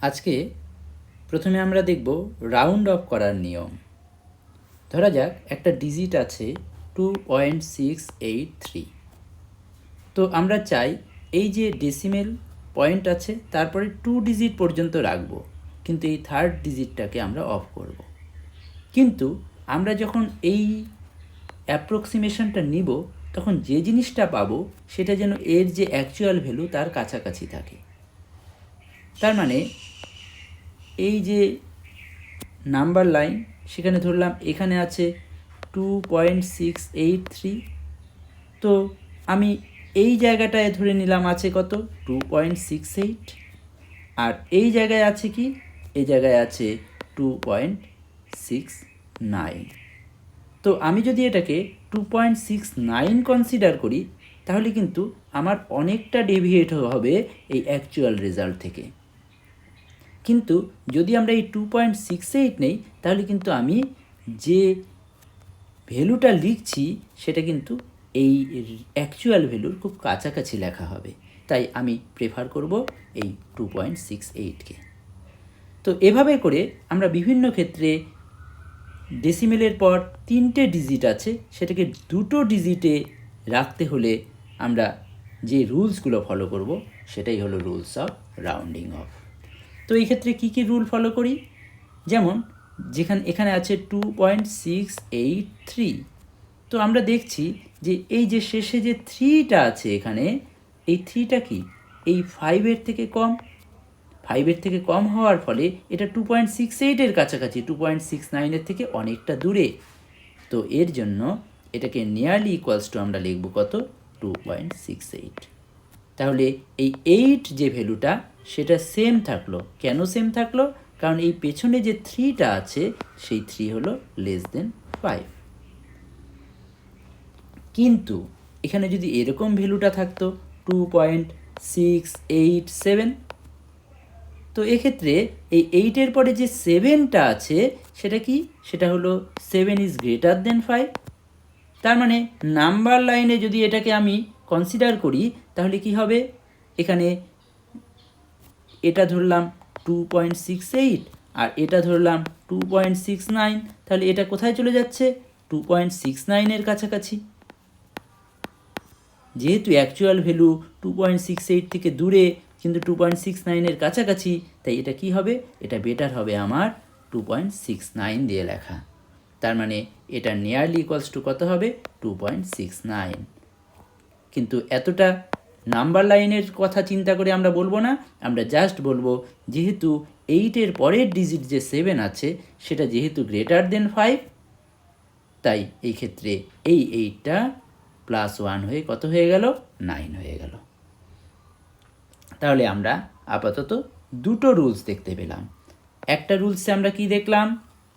আজকে প্রথমে আমরা দেখব রাউন্ড অফ করার নিয়ম। ধরা যাক একটা ডিজিট আছে 2.683। তো আমরা চাই এই যে ডেসিমেল পয়েন্ট আছে তারপরে 2 ডিজিট পর্যন্ত রাখবো, কিন্তু এই থার্ড ডিজিটটাকে আমরা অফ করব। কিন্তু আমরা যখন এই অ্যাপ্রক্সিমেশনটা নিব তখন যে জিনিসটা পাবো সেটা যেন এর যে অ্যাকচুয়াল ভ্যালু তার কাছাকাছি থাকে। তার মানে এই যে নাম্বার লাইন সেখানে ধরলাম এখানে আছে 2.683, তো আমি এই জায়গাটায় ধরে নিলাম আছে কত 2.68, আর এই জায়গায় আছে কি, এই জায়গায় আছে 2.69। তো আমি যদি এটাকে 2.69 কনসিডার করি তাহলে কিন্তু আমার অনেকটা ডেভিয়েট হবে এই অ্যাকচুয়াল রেজাল্ট থেকে। কিন্তু যদি আমরা এই 2.68 নেই তাহলে কিন্তু আমি যে ভ্যালুটা লিখছি সেটা কিন্তু এই অ্যাকচুয়াল ভ্যালুর খুব কাছাকাছি লেখা হবে, তাই আমি প্রেফার করব এই 2.68কে। তো এভাবে করে আমরা বিভিন্ন ক্ষেত্রে ডেসিমেলের পর 3টে ডিজিট আছে সেটাকে 2টো ডিজিটে রাখতে হলে আমরা যে রুলসগুলো ফলো করব সেটাই হলো রুলস অফ রাউন্ডিং অফ। তো এই ক্ষেত্রে কী কী রুল ফলো করি, যেমন এখানে আছে 2.683, তো আমরা দেখছি যে এই যে শেষে যে 3টা আছে এখানে, এই 3টা কি এই 5-এর থেকে কম। 5-এর থেকে কম হওয়ার ফলে এটা 2.68-এর কাছাকাছি, 2.69-এর থেকে অনেকটা দূরে। তো এর জন্য এটাকে নিয়ারলি ইকুয়ালস টু আমরা লিখব কত 2.68। তাহলে এই 8 যে ভ্যালুটা সেটা সেম থাকলো। কেন সেম থাকলো? কারণ এই পেছনে যে 3টা আছে সেই 3 হলো লেস দেন 5। কিন্তু এখানে যদি এরকম ভ্যালুটা থাকতো 2.687, তো এক্ষেত্রে এই 8-এর পরে যে 7টা আছে সেটা কি, সেটা হলো 7 ইজ গ্রেটার দেন 5। তার মানে নাম্বার লাইনে যদি এটাকে আমি কনসিডার করি তাহলে কি হবে, এখানে এটা ধরলাম 2.68 আর এটা ধরলাম 2.69, তাহলে এটা কোথায় চলে যাচ্ছে 2.69-এর কাছাকাছি। যেহেতু অ্যাকচুয়াল ভ্যালু 2.68 থেকে দূরে কিন্তু 2.69-এর কাছাকাছি, তাই এটা কি হবে, এটা বেটার হবে আমার 2.69 দিয়ে লেখা। তার মানে এটা নিয়ারলি ইকুয়ালস টু কত হবে 2.69। কিন্তু এতটা নাম্বার লাইনের কথা চিন্তা করে আমরা বলবো না, আমরা জাস্ট বলবো যেহেতু 8-এর পরের ডিজিট যে 7 আছে সেটা যেহেতু গ্রেটার দেন 5, তাই এই ক্ষেত্রে এই 8টা +1 হয়ে কত হয়ে গেল 9 হয়ে গেল। তাহলে আমরা আপাতত 2টো রুলস দেখতে পেলাম। একটা রুলসে আমরা কি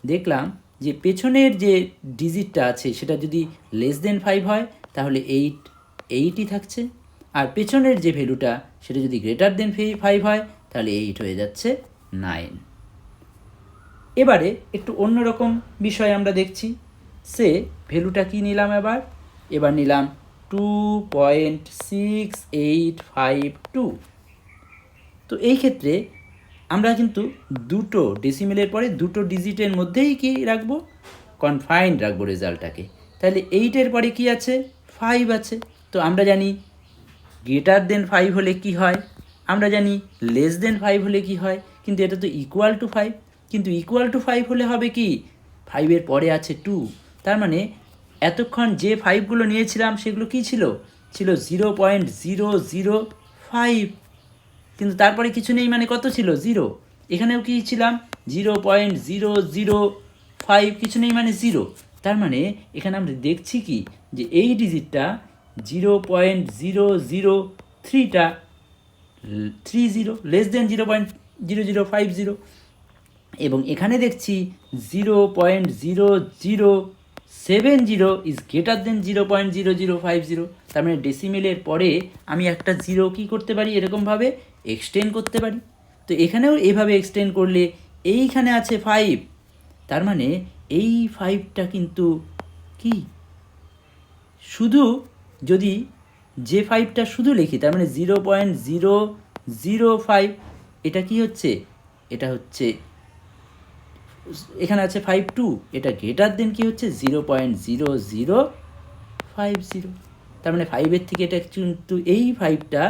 দেখলাম যে পেছনের যে ডিজিটটা আছে সেটা যদি লেস দেন 5 হয় তাহলে 8ই থাকছে, আর পেছনের যে ভ্যালুটা সেটা যদি গ্রেটার দেন 5 হয় তাহলে 8 হয়ে যাচ্ছে 9। এবারে একটু অন্যরকম বিষয় আমরা দেখছি। সে ভ্যালুটা কি নিলাম, এবার নিলাম 2.6852। তো এই ক্ষেত্রে আমরা কিন্তু 2টো ডেসিমেলের পরে 2টো ডিজিটের মধ্যেই কি রাখবো, কনফাইন্ড রাখবো রেজাল্টটাকে। তাহলে 8-এর পরে কি আছে 5 আছে, তো আমরা জানি গ্রেটার দেন 5 হলে কি হয়, আমরা জানি লেস দেন 5 হলে কি হয়, কিন্তু এটা তো ইকুয়াল টু 5, কিন্তু ইকুয়াল টু 5 হলে হবে কি 5-এর পরে আছে 2, তার মানে এতক্ষণ যে 5গুলো নিয়েছিলাম সেগুলো কি ছিল 0.005, কিন্তু তারপরে কিছু নেই মানে কত ছিল 0। এখানেও কি ছিলাম 0.005, কিছু নেই মানে 0। তার মানে এখানে আমরা দেখছি কি যে এই ডিজিটটা 0.003টা 30 লেস দেন 0.0050, এবং এখানে দেখছি 0.0070 ইজ গ্রেটার দেন 0.0050। তার মানে ডেসিমেলের পরে আমি একটা 0 কী করতে পারি, এরকমভাবে এক্সটেন্ড করতে পারি। তো এখানেও এভাবে এক্সটেন্ড করলে এইখানে আছে 5, তার মানে এই 5টা কিন্তু কি শুধু যদি যে 5টা শুধু লিখি তার মানে 0.005, এটা কি হচ্ছে এটা হচ্ছে, এখানে আছে 5 2, এটা গ্রেটার দেন কি হচ্ছে 0.0050। তার মানে 5-এর থেকে এটা কিন্তু এই 5টা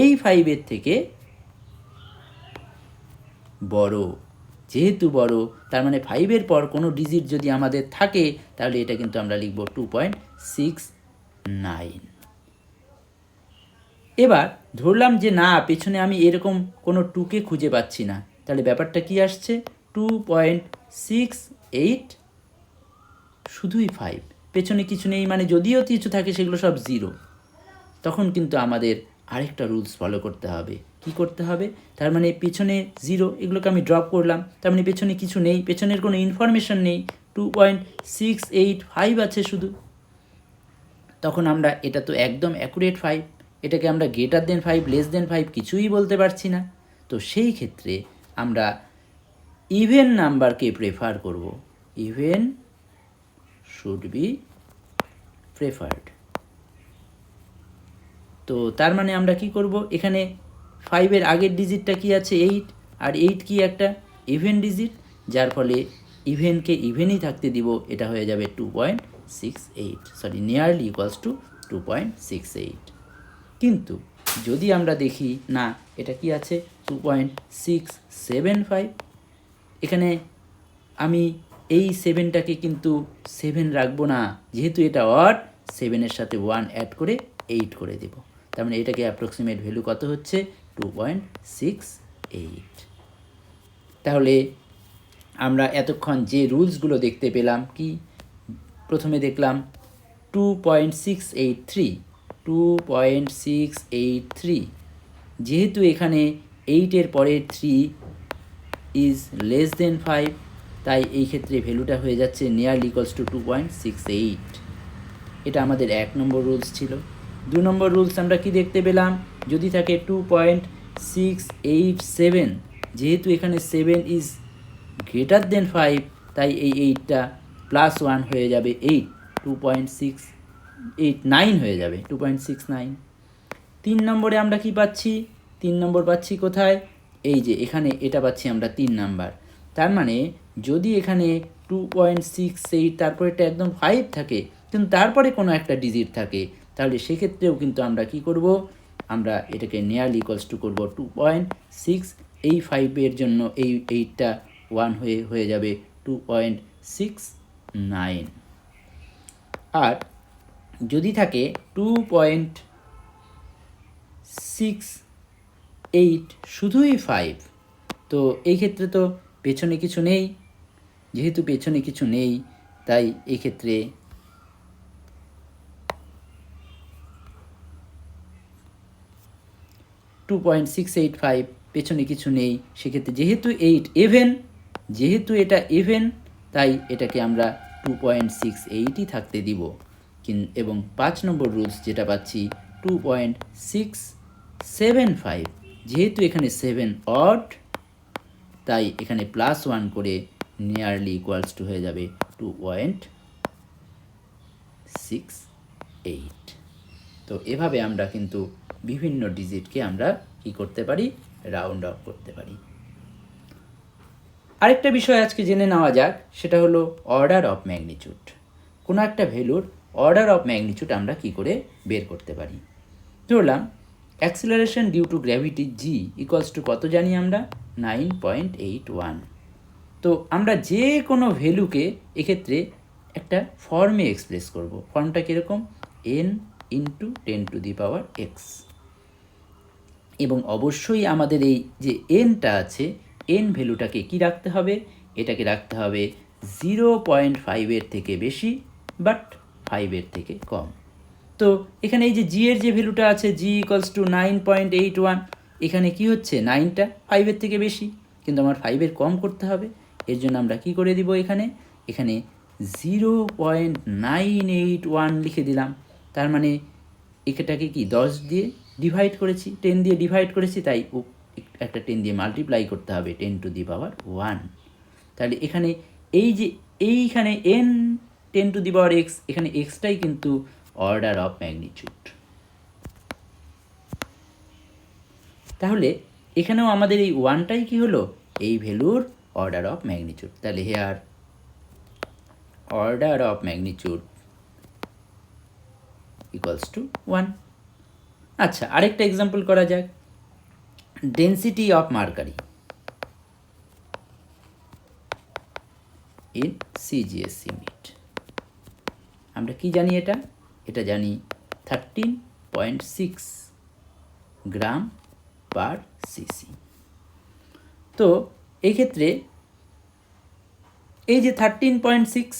এই 5-এর থেকে বড়। যেহেতু বড়, তার মানে 5-এর পর কোনো ডিজিট যদি আমাদের থাকে তাহলে এটা কিন্তু আমরা লিখব 2.69। এবার ধরলাম যে না, পেছনে আমি এরকম কোনো 2কে খুঁজে পাচ্ছি না, তাহলে ব্যাপারটা কি আসছে, 2.68 শুধুই 5, পেছনে কিছু নেই, মানে যদিও কিছু থাকে সেগুলো সব 0। তখন কিন্তু আমাদের আরেকটা রুলস ফলো করতে হবে। কি করতে হবে, তার মানে পেছনে 0, এগুলোকে আমি ড্রপ করলাম, তার মানে পেছনে কিছু নেই, পেছনের কোনো ইনফরমেশন নেই, 2.685 আছে শুধু। তখন আমরা, এটা তো একদম অ্যাকুরেট 5, এটাকে আমরা গ্রেটার দেন 5 লেস দেন 5 কিছুই বলতে পারছি না। তো সেই ক্ষেত্রে আমরা ইভেন নাম্বারকে প্রেফার করব। Even should be preferred. তো তার মানে আমরা কি করব, এখানে 5-এর আগের ডিজিটটা কি আছে 8, আর 8 কি একটা ইভেন ডিজিট, যার ফলে ইভেনকে ইভেনই থাকতে দিব, এটা হয়ে যাবে 2.68, সরি নিয়ারলি ইকুয়ালস টু 2.68। কিন্তু যদি আমরা দেখি না, এটা কি আছে 2.675, এখানে আমি এই 7টাকে কিন্তু 7 রাখবো না, যেহেতু এটা অড, 7-এর সাথে 1 অ্যাড করে 8 করে দেব। তার মানে এটাকে অ্যাপ্রক্সিমেট ভ্যালু কত হচ্ছে 2.68। তাহলে আমরা এতক্ষণ যে রুলসগুলো দেখতে পেলাম, কি প্রথমে দেখলাম 2.683, যেহেতু এখানে 8-এর পরের 3 ইজ লেস দেন 5, তাই এই ক্ষেত্রে ভ্যালুটা হয়ে যাচ্ছে নিয়ারলি ইকুয়ালস টু 2.68। এটা আমাদের 1 নম্বর রুলস ছিল। 2 নম্বর রুলস আমরা কি দেখতে পেলাম, যদি থাকে 2.687, যেহেতু এখানে 7 ইজ গ্রেটার দেন 5, তাই এই 8টা +1 হয়ে যাবে 8, 2.689 হয়ে যাবে 2.69। 3 নম্বরে আমরা কি পাচ্ছি, 3 নম্বর পাচ্ছি কোথায়, এই যে এখানে এটা পাচ্ছি আমরা 3 নাম্বার। তার মানে যদি এখানে 2.68 তারপরে এটা একদম 5 থাকে, কিন্তু তারপরে কোনো একটা ডিজিট থাকে, তাহলে সেক্ষেত্রেও কিন্তু আমরা কি করব, আমরা এটাকে নিয়ারলি ইকুয়ালস টু করবো 2.6, এই 5-এর জন্য এই 8টা 1 হয়ে যাবে 2.69। আর যদি থাকে 2.68 শুধুই 5, তো এই ক্ষেত্রে তো পেছনে কিছু নেই, যেহেতু পেছনে কিছু নেই, তাই এই ক্ষেত্রে $2.685 পেছনে কিছু নেই, সেক্ষেত্রে যেহেতু 8 ইভেন, যেহেতু এটা ইভেন, তাই এটাকে আমরা 2.68ই থাকতে দিব। এবং 5 নম্বর রুলস যেটা পাচ্ছি 2.675, যেহেতু এখানে 7 অড, তাই এখানে +1 করে নিয়ারলি ইকুয়ালস টু হয়ে যাবে 2.68। তো এভাবে আমরা কিন্তু বিভিন্ন ডিজিটকে আমরা কি করতে পারি, রাউন্ড অফ করতে পারি। আরেকটা বিষয় আজকে জেনে নেওয়া যাক, সেটা হলো অর্ডার অফ ম্যাগনিটিউড। কোনো একটা ভ্যালুর অর্ডার অফ ম্যাগনিটিউড আমরা কি করে বের করতে পারি। ধরলাম acceleration due to gravity G equals to কত জানি আমরা, 9.81। তো আমরা যে কোনো ভ্যালুকে এক্ষেত্রে একটা ফর্মে এক্সপ্রেস করব। ফর্মটা কীরকম, n ইন্টু 10⁻⁴, এবং অবশ্যই আমাদের এই যে nটা আছে, n ভ্যালুটাকে কি রাখতে হবে, এটাকে রাখতে হবে 0.5-এর থেকে বেশি বাট 5-এর থেকে কম। তো এখানে এই যে জি এর যে ভ্যালুটা আছে, জি ইকুয়ালস টু 9.81, এখানে কি হচ্ছে 9টা 5-এর থেকে বেশি, কিন্তু আমার 5-এর কম করতে হবে, এর জন্য আমরা কি করে দিব, এখানে 0.981 লিখে দিলাম। তার মানে এটাকে কি 10 দিয়ে ডিভাইড করেছি, 10 দিয়ে ডিভাইড করেছি, তাই একটা 10 দিয়ে মাল্টিপ্লাই করতে হবে 10⁻1। তাহলে এখানে এই যে এইখানে n 10⁻x, এখানে এক্সটাই কিন্তু অর্ডার অফ ম্যাগনিটিউড। তাহলে এখানেও আমাদের এই ওয়ানটাই কি হলো, এই ভ্যালুর অর্ডার অফ ম্যাগনিটিউড। তাহলে here order of magnitude equals to 1। আচ্ছা, আরেকটা এক্সাম্পল করা যাক। Density of mercury in CGS unit. আমরা কি জানি, এটা জানি 13.6 গ্রাম পার সিসি। তো এই ক্ষেত্রে এই যে 13.6,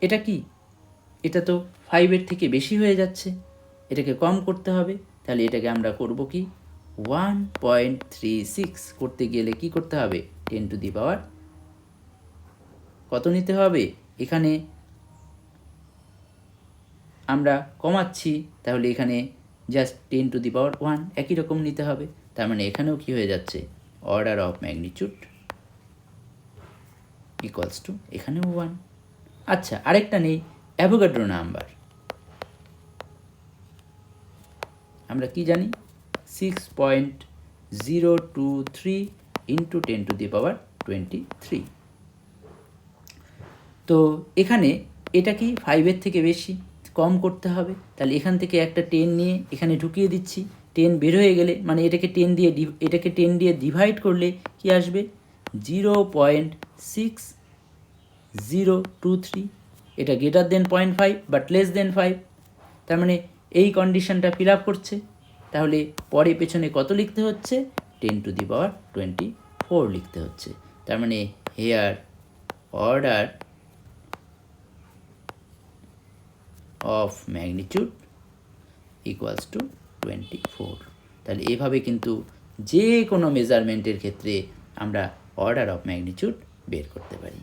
এটা কি, এটা তো 5-এর থেকে বেশি হয়ে যাচ্ছে, এটাকে কম করতে হবে। তাহলে এটাকে আমরা করব কি, 1.36 করতে গেলে কি করতে হবে, 10 টু দি পাওয়ার কত নিতে হবে, এখানে আমরা কমাচ্ছি, তাহলে এখানে জাস্ট 10 টু দি পাওয়ার 1 একই রকম নিতে হবে। তার মানে এখানেও কি হয়ে যাচ্ছে, order of magnitude equals two এখানেও 1। আচ্ছা, আরেকটা নেই, অ্যাভোগাড্রো নাম্বার। আমরা কি জানি, 6.023 ইন্টু 10 টু দি পাওয়ার 23। তো এখানে এটা কি 5-এর থেকে বেশি, কম করতে হবে। তাহলে এখান থেকে একটা 10 নিয়ে এখানে ঢুকিয়ে দিচ্ছি, 10 বের হয়ে গেলে মানে এটাকে 10 দিয়ে ডিভাইড করলে কি আসবে, 0.6023। এটা greater than 0.5 but less than 5। তার মানে এই কন্ডিশনটা ফিল আপ করছে। তাহলে পরে পেছনে কত লিখতে হচ্ছে, 10 টু দি পাওয়ার 24 লিখতে হচ্ছে। তার মানে here order of magnitude equals to 24। তাহলে এভাবে কিন্তু যে কোনো মেজারমেন্টের ক্ষেত্রে আমরা অর্ডার অফ ম্যাগনিটিউড বের করতে পারি।